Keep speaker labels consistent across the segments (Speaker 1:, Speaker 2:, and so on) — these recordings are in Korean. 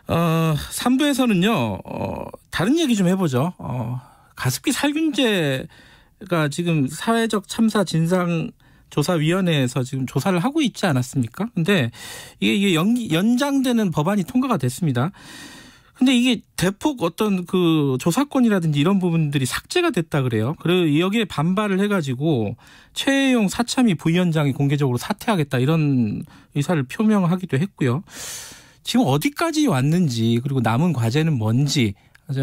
Speaker 1: 3부에서는요, 다른 얘기 좀 해보죠. 가습기 살균제가 지금 사회적 참사 진상조사위원회에서 지금 조사를 하고 있지 않았습니까? 근데 이게 연장되는 법안이 통과가 됐습니다. 근데 이게 대폭 어떤 그 조사권이라든지 이런 부분들이 삭제가 됐다 그래요. 그리고 여기에 반발을 해가지고 최혜용 사참위 부위원장이 공개적으로 사퇴하겠다 이런 의사를 표명하기도 했고요. 지금 어디까지 왔는지 그리고 남은 과제는 뭔지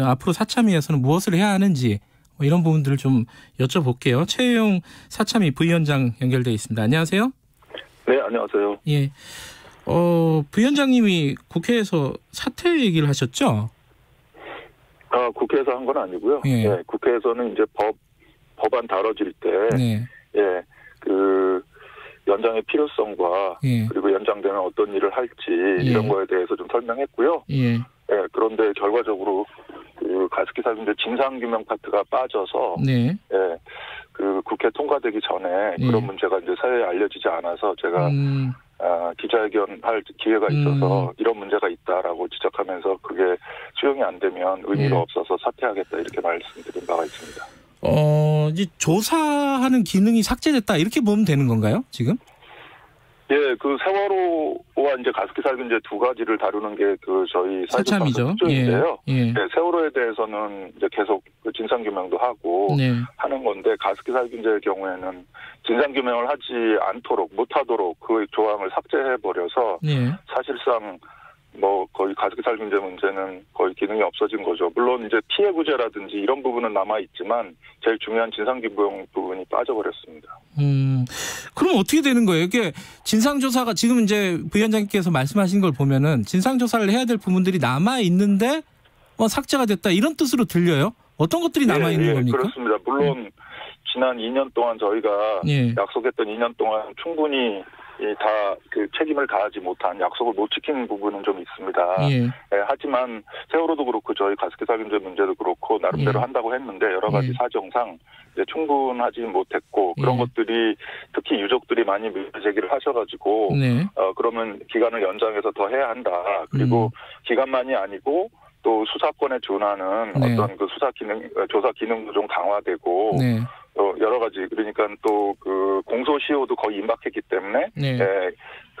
Speaker 1: 앞으로 사참위에서는 무엇을 해야 하는지 이런 부분들을 좀 여쭤볼게요. 최혜용 사참위 부위원장 연결되어 있습니다. 안녕하세요.
Speaker 2: 네, 안녕하세요.
Speaker 1: 예. 부위원장님이 국회에서 사퇴 얘기를 하셨죠?
Speaker 2: 국회에서 한 건 아니고요.
Speaker 1: 예.
Speaker 2: 네, 국회에서는 이제 법안 다뤄질 때,
Speaker 1: 네.
Speaker 2: 예, 그 연장의 필요성과
Speaker 1: 예.
Speaker 2: 그리고 연장되면 어떤 일을 할지 이런 거에 대해서 좀 설명했고요.
Speaker 1: 예.
Speaker 2: 예, 그런데 결과적으로 그 가습기 살균제 진상규명 파트가 빠져서,
Speaker 1: 네.
Speaker 2: 예, 그 국회 통과되기 전에
Speaker 1: 예.
Speaker 2: 그런 문제가 이제 사회에 알려지지 않아서 제가 기자회견 할 기회가 있어서 이런 문제가 있다라고 지적하면서 그게 수용이 안 되면 의미가 없어서 사퇴하겠다 이렇게 말씀드린 바가 있습니다.
Speaker 1: 이제 조사하는 기능이 삭제됐다 이렇게 보면 되는 건가요, 지금?
Speaker 2: 예, 그 세월호와 이제 가습기 살균제 두 가지를 다루는 게 그 저희
Speaker 1: 사참이죠.
Speaker 2: 특조인데요.
Speaker 1: 예.
Speaker 2: 네, 세월호에 대해서는 이제 계속 그 진상규명도 하고
Speaker 1: 네.
Speaker 2: 하는 건데 가습기 살균제의 경우에는 진상규명을 하지 않도록 못하도록 그 조항을 삭제해 버려서
Speaker 1: 네.
Speaker 2: 사실상 뭐 거의 가습기 살균제 문제는 거의 기능이 없어진 거죠. 물론 이제 피해 구제라든지 이런 부분은 남아 있지만 제일 중요한 진상규명 부분이 빠져버렸습니다.
Speaker 1: 그럼 어떻게 되는 거예요? 이게 진상조사가 지금 이제 부위원장님께서 말씀하신 걸 보면은 진상조사를 해야 될 부분들이 남아 있는데 삭제가 됐다 이런 뜻으로 들려요? 어떤 것들이 남아 있는 겁니까?
Speaker 2: 그렇습니다. 물론 지난 2년 동안 저희가 약속했던 2년 동안 충분히 다 그 책임을 다하지 못한 약속을 못 지킨 부분은 좀 있습니다.
Speaker 1: 예.
Speaker 2: 네, 하지만 세월호도 그렇고 저희 가습기 살균제 문제도 그렇고 나름대로 한다고 했는데 여러 가지 사정상 이제 충분하지 못했고 그런 것들이 특히 유족들이 많이 문제 제기를 하셔가지고 그러면 기간을 연장해서 더 해야 한다. 그리고 기간만이 아니고 또 수사권에 준하는 어떤 그 조사 기능도 좀 강화되고 여러 가지 그러니까 또 그 공소시효도 거의 임박했기 때문에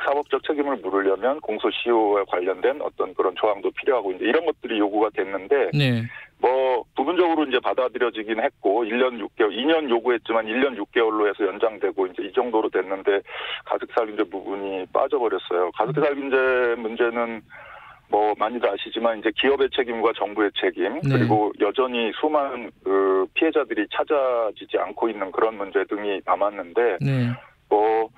Speaker 2: 사법적 책임을 물으려면 공소시효에 관련된 어떤 그런 조항도 필요하고 이제 이런 것들이 요구가 됐는데 뭐 부분적으로 이제 받아들여지긴 했고 1년 6개월, 2년 요구했지만 1년 6개월로 해서 연장되고 이제 이 정도로 됐는데 가습기 살균제 부분이 빠져버렸어요. 가습기 살균제 문제는 뭐 많이들 아시지만 이제 기업의 책임과 정부의 책임 그리고 여전히 수많은 그 피해자들이 찾아지지 않고 있는 그런 문제 등이 남았는데 뭐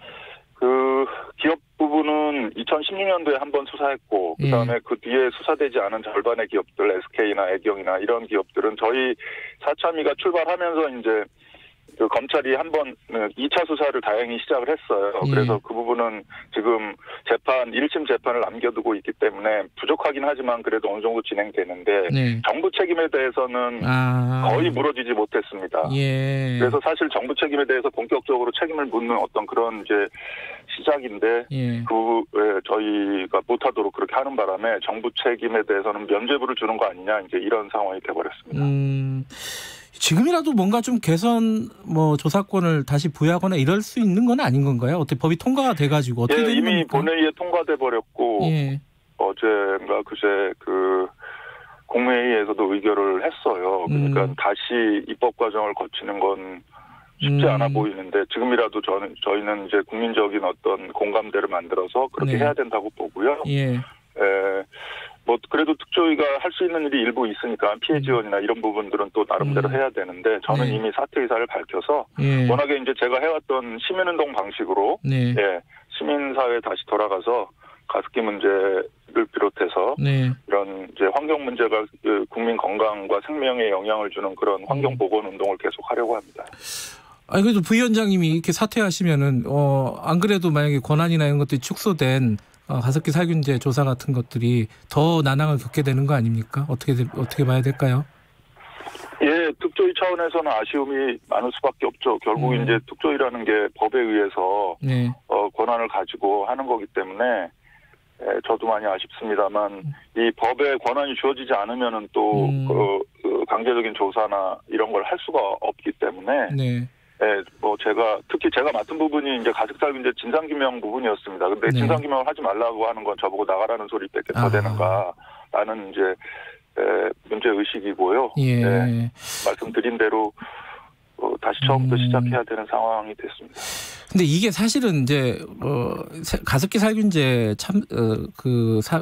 Speaker 2: 그 기업 부분은 2016년도에 한번 수사했고 그다음에 그 뒤에 수사되지 않은 절반의 기업들 SK나 애경이나 이런 기업들은 저희 사참위가 출발하면서 이제 그 검찰이 한번 2차 수사를 다행히 시작을 했어요. 그래서 그 부분은 지금 1심 재판을 남겨두고 있기 때문에 부족하긴 하지만 그래도 어느 정도 진행되는데 정부 책임에 대해서는 거의 물어지지 못했습니다. 그래서 사실 정부 책임에 대해서 본격적으로 책임을 묻는 어떤 그런 이제 시작인데 저희가 못하도록 그렇게 하는 바람에 정부 책임에 대해서는 면죄부를 주는 거 아니냐 이제 이런 상황이 돼버렸습니다.
Speaker 1: 지금이라도 뭔가 좀 개선 조사권을 다시 부여하거나 이럴 수 있는 건 아닌 건가요? 어떻게 법이 통과가 돼가지고 어떻게 되는
Speaker 2: 이미
Speaker 1: 겁니까?
Speaker 2: 본회의에 통과돼 버렸고 어제인가 그제 그 국무회의에서도 의결을 했어요. 그러니까 다시 입법 과정을 거치는 건 쉽지 않아 보이는데 지금이라도 저희는 이제 국민적인 어떤 공감대를 만들어서 그렇게 해야 된다고 보고요. 뭐 그래도 특조위가 할 수 있는 일이 일부 있으니까 피해 지원이나 이런 부분들은 또 나름대로 해야 되는,데 저는 이미 사퇴 의사를 밝혀서 워낙에 이제 제가 해왔던 시민운동 방식으로 시민사회에 다시 돌아가서 가습기 문제를 비롯해서 이런 이제 환경 문제가 국민 건강과 생명에 영향을 주는 그런 환경 보건 운동을 계속 하려고 합니다.
Speaker 1: 그래도 부위원장님이 이렇게 사퇴하시면은 안 그래도 만약에 권한이나 이런 것들이 축소된 가습기 살균제 조사 같은 것들이 더 난항을 겪게 되는 거 아닙니까? 어떻게 봐야 될까요?
Speaker 2: 특조위 차원에서는 아쉬움이 많을 수밖에 없죠. 결국 이제 특조위라는 게 법에 의해서 권한을 가지고 하는 거기 때문에 저도 많이 아쉽습니다만 이 법의 권한이 주어지지 않으면은 또 강제적인 조사나 이런 걸 할 수가 없기 때문에
Speaker 1: 네.
Speaker 2: 뭐 특히 제가 맡은 부분이 이제 가습살균제 진상규명 부분이었습니다. 근데
Speaker 1: 네.
Speaker 2: 진상규명을 하지 말라고 하는 건 저보고 나가라는 소리밖에 더 되는가라는 이제 문제 의식이고요.
Speaker 1: 예.
Speaker 2: 말씀드린 대로 다시 처음부터 시작해야 되는 상황이 됐습니다.
Speaker 1: 근데 이게 사실은 이제 가습기 살균제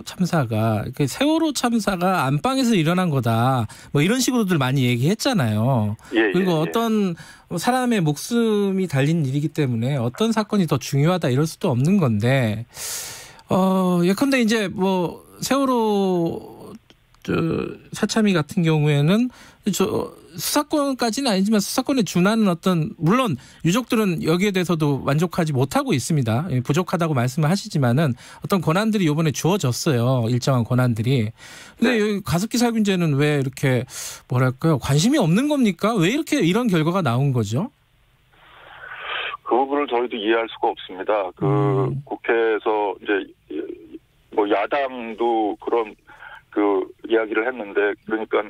Speaker 1: 참사가 세월호 참사가 안방에서 일어난 거다. 뭐 이런 식으로들 많이 얘기했잖아요. 그리고 어떤 사람의 목숨이 달린 일이기 때문에 어떤 사건이 더 중요하다 이럴 수도 없는 건데 예컨대 이제 뭐 세월호 사참위 같은 경우에는 수사권까지는 아니지만 수사권에 준하는 물론 유족들은 여기에 대해서도 만족하지 못하고 있습니다. 부족하다고 말씀을 하시지만은 어떤 권한들이 이번에 주어졌어요. 일정한 권한들이. 근데 여기 가습기 살균제는 왜 이렇게 뭐랄까요? 관심이 없는 겁니까? 왜 이렇게 이런 결과가 나온 거죠?
Speaker 2: 그 부분을 저희도 이해할 수가 없습니다. 국회에서 이제 뭐 야당도 그런 이야기를 했는데 그러니까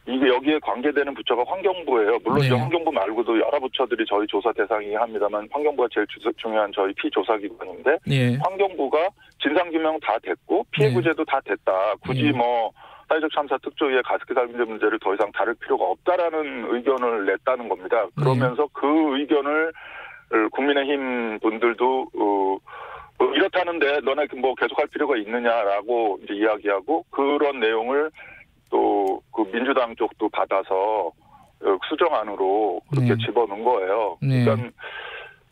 Speaker 2: 이게 여기에 관계되는 부처가 환경부예요. 물론 이제 환경부 말고도 여러 부처들이 저희 조사 대상이긴 합니다만 환경부가 제일 중요한 저희 피조사기관인데 환경부가 진상규명 다 됐고 피해구제도 다 됐다. 굳이 뭐 사회적 참사 특조위의 가습기 살균제 문제를 더 이상 다룰 필요가 없다라는 의견을 냈다는 겁니다. 그러면서 그 의견을 국민의힘 분들도 이렇다는데 너네 뭐 계속할 필요가 있느냐라고 이제 이야기하고 그런 내용을 또 그 민주당 쪽도 받아서 수정안으로 그렇게 집어넣은 거예요. 그러니까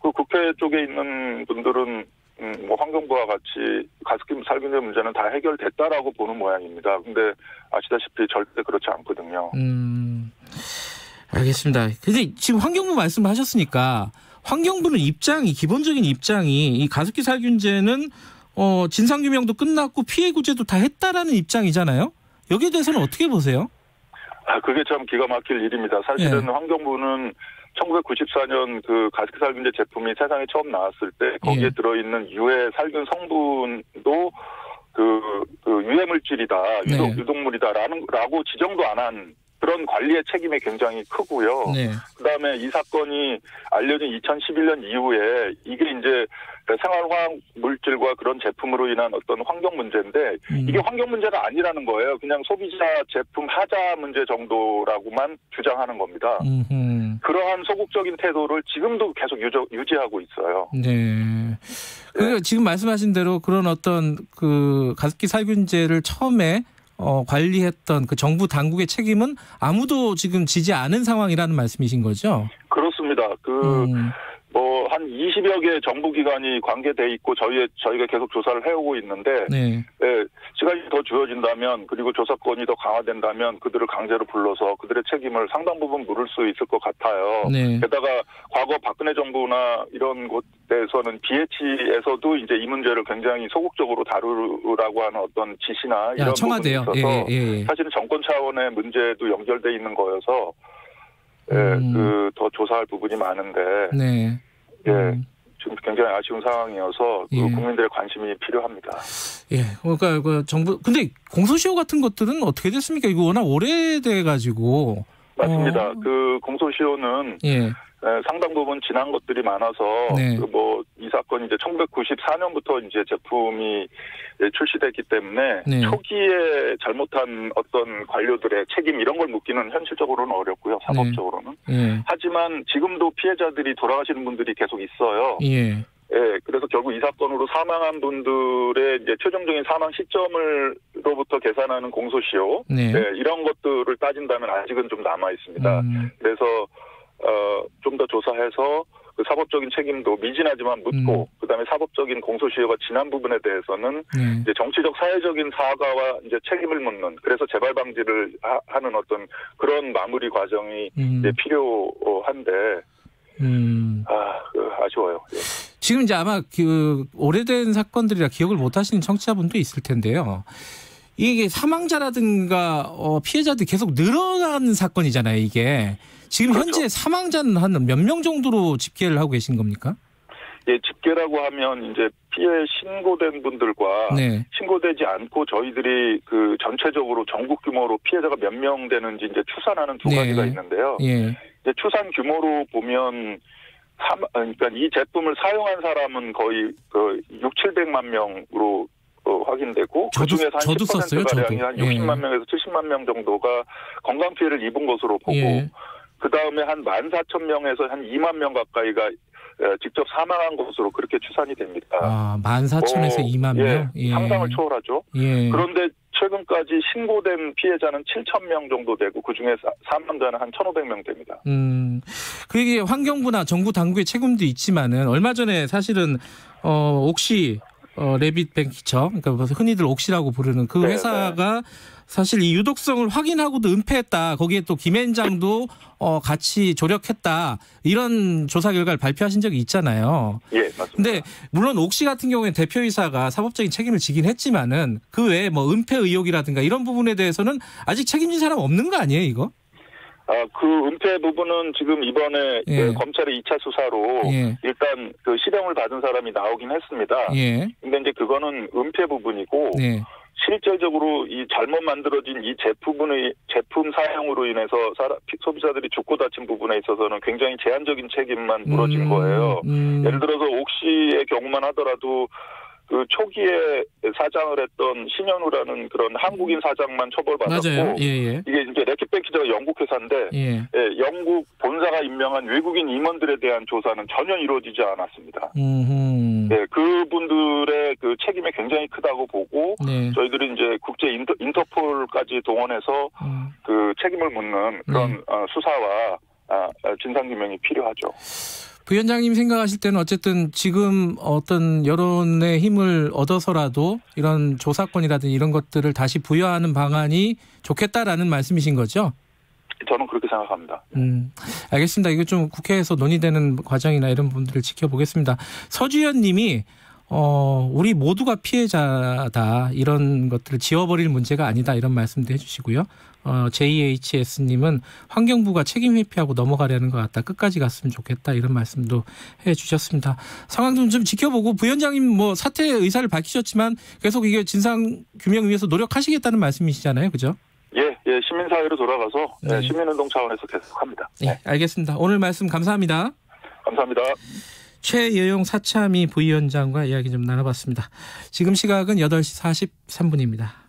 Speaker 2: 그 국회 쪽에 있는 분들은 뭐 환경부와 같이 가습기 살균제 문제는 다 해결됐다라고 보는 모양입니다. 근데 아시다시피 절대 그렇지 않거든요.
Speaker 1: 알겠습니다. 근데 지금 환경부 말씀하셨으니까 환경부는 기본적인 입장이 이 가습기 살균제는 진상규명도 끝났고 피해구제도 다 했다라는 입장이잖아요. 여기에 대해서는 어떻게 보세요?
Speaker 2: 그게 참 기가 막힐 일입니다. 사실은 환경부는 1994년 그 가습기 살균제 제품이 세상에 처음 나왔을 때 거기에 들어있는 유해 살균 성분도 그 유해 물질이다, 유독물이다라고 지정도 안 한 그런 관리의 책임이 굉장히 크고요. 그다음에 이 사건이 알려진 2011년 이후에 이게 이제 생활화학 물질과 그런 제품으로 인한 어떤 환경 문제인데 이게 환경 문제가 아니라는 거예요. 그냥 소비자 제품 하자 문제 정도라고만 주장하는 겁니다. 그러한 소극적인 태도를 지금도 계속 유지하고 있어요.
Speaker 1: 네. 그러니까 지금 말씀하신 대로 그런 어떤 그 가습기 살균제를 처음에 관리했던 그 정부 당국의 책임은 아무도 지금 지지 않은 상황이라는 말씀이신 거죠?
Speaker 2: 그렇습니다. 뭐 한 20여 개 정부기관이 관계돼 있고 저희가 계속 조사를 해오고 있는데 시간이 더 주어진다면 그리고 조사권이 더 강화된다면 그들을 강제로 불러서 그들의 책임을 상당 부분 물을 수 있을 것 같아요. 게다가 과거 박근혜 정부나 이런 곳에서는 BH에서도 이제 이 문제를 굉장히 소극적으로 다루라고 하는 어떤 지시나 이런 부분이 있어서 사실은 정권 차원의 문제도 연결돼 있는 거여서 더 조사할 부분이 많은데 지금 굉장히 아쉬운 상황이어서 국민들의 관심이 필요합니다.
Speaker 1: 그러니까 그 정부 근데 공소시효 같은 것들은 어떻게 됐습니까? 이거 워낙 오래돼 가지고.
Speaker 2: 맞습니다. 그 공소시효는 상당 부분 지난 것들이 많아서 뭐 이 사건이 이제 1994년부터 이제 제품이 출시됐기 때문에 초기에 잘못한 어떤 관료들의 책임 이런 걸 묻기는 현실적으로는 어렵고요. 사법적으로는. 하지만 지금도 피해자들이 돌아가시는 분들이 계속 있어요. 그래서 결국 이 사건으로 사망한 분들의 이제 최종적인 사망 시점으로부터 계산하는 공소시효 이런 것들을 따진다면 아직은 좀 남아 있습니다. 그래서 좀 더 조사해서 그 사법적인 책임도 미진하지만 묻고 그다음에 사법적인 공소시효가 지난 부분에 대해서는 이제 정치적 사회적인 사과와 이제 책임을 묻는 그래서 재발 방지를 하는 어떤 그런 마무리 과정이 이제 필요한데 아쉬워요.
Speaker 1: 지금 이제 아마 그 오래된 사건들이라 기억을 못 하시는 청취자분도 있을 텐데요. 이게 사망자라든가 피해자들이 계속 늘어나는 사건이잖아요, 이게. 지금 현재 사망자는 한 몇 명 정도로 집계를 하고 계신 겁니까?
Speaker 2: 예, 집계라고 하면 이제 피해 신고된 분들과
Speaker 1: 네.
Speaker 2: 신고되지 않고 저희들이 그 전체적으로 전국 규모로 피해자가 몇 명 되는지 이제 추산하는 두
Speaker 1: 네.
Speaker 2: 가지가 있는데요.
Speaker 1: 예.
Speaker 2: 이제 추산 규모로 보면 그러니까 이 제품을 사용한 사람은 거의 그 6,700만 명으로 확인되고 그중에서 한 10%가량이 한 60만 명에서 70만 명 정도가 건강 피해를 입은 것으로 보고 그다음에 한 14,000명에서 한 2만 명 가까이가 직접 사망한 것으로 그렇게 추산이 됩니다.
Speaker 1: 아, 14,000에서 2만 명?
Speaker 2: 예, 상상을 초월하죠.
Speaker 1: 예.
Speaker 2: 그런데 최근까지 신고된 피해자는 7,000명 정도 되고 그중에 사망자는 한 1,500명 됩니다.
Speaker 1: 그게 환경부나 정부 당국의 책임도 있지만은 얼마 전에 사실은 옥시 레빗 벤키처, 그러니까 흔히들 옥시라고 부르는 그 회사가 사실 이 유독성을 확인하고도 은폐했다. 거기에 또 김앤장도 같이 조력했다. 이런 조사 결과를 발표하신 적이 있잖아요.
Speaker 2: 예, 맞습니다.
Speaker 1: 근데 물론 옥시 같은 경우에는 대표이사가 사법적인 책임을 지긴 했지만은 그 외에 뭐 은폐 의혹이라든가 이런 부분에 대해서는 아직 책임진 사람 없는 거 아니에요, 이거?
Speaker 2: 그 은폐 부분은 지금 이번에 검찰의 2차 수사로 일단 그 실형을 받은 사람이 나오긴 했습니다. 근데 이제 그거는 은폐 부분이고 실질적으로 이 잘못 만들어진 이 제품 사용으로 인해서 소비자들이 죽고 다친 부분에 있어서는 굉장히 제한적인 책임만 물어진 거예요. 예를 들어서 옥시의 경우만 하더라도 그 초기에 사장을 했던 신현우라는 그런 한국인 사장만 처벌받았고
Speaker 1: 맞아요.
Speaker 2: 이게 이제 레킷 벤키저가 영국 회사인데 영국 본사가 임명한 외국인 임원들에 대한 조사는 전혀 이루어지지 않았습니다. 그분들의 그 책임이 굉장히 크다고 보고 저희들이 이제 국제 인터폴까지 동원해서 그 책임을 묻는 그런 수사와 진상규명이 필요하죠.
Speaker 1: 부위원장님 생각하실 때는 어쨌든 지금 어떤 여론의 힘을 얻어서라도 이런 조사권이라든지 이런 것들을 다시 부여하는 방안이 좋겠다라는 말씀이신 거죠?
Speaker 2: 저는 그렇게 생각합니다.
Speaker 1: 알겠습니다. 이거 좀 국회에서 논의되는 과정이나 이런 부분들을 지켜보겠습니다. 서주현 님이 우리 모두가 피해자다. 이런 것들을 지워버릴 문제가 아니다. 이런 말씀도 해주시고요. JHS님은 환경부가 책임 회피하고 넘어가려는 것 같다. 끝까지 갔으면 좋겠다. 이런 말씀도 해주셨습니다. 상황 좀 지켜보고 부위원장님 뭐 사퇴 의사를 밝히셨지만 계속 이게 진상 규명 위해서 노력하시겠다는 말씀이시잖아요. 그죠?
Speaker 2: 예, 시민사회로 돌아가서 시민운동 차원에서 계속합니다.
Speaker 1: 네, 알겠습니다. 오늘 말씀 감사합니다.
Speaker 2: 감사합니다.
Speaker 1: 최여용 사참위 부위원장과 이야기 좀 나눠봤습니다. 지금 시각은 8시 43분입니다.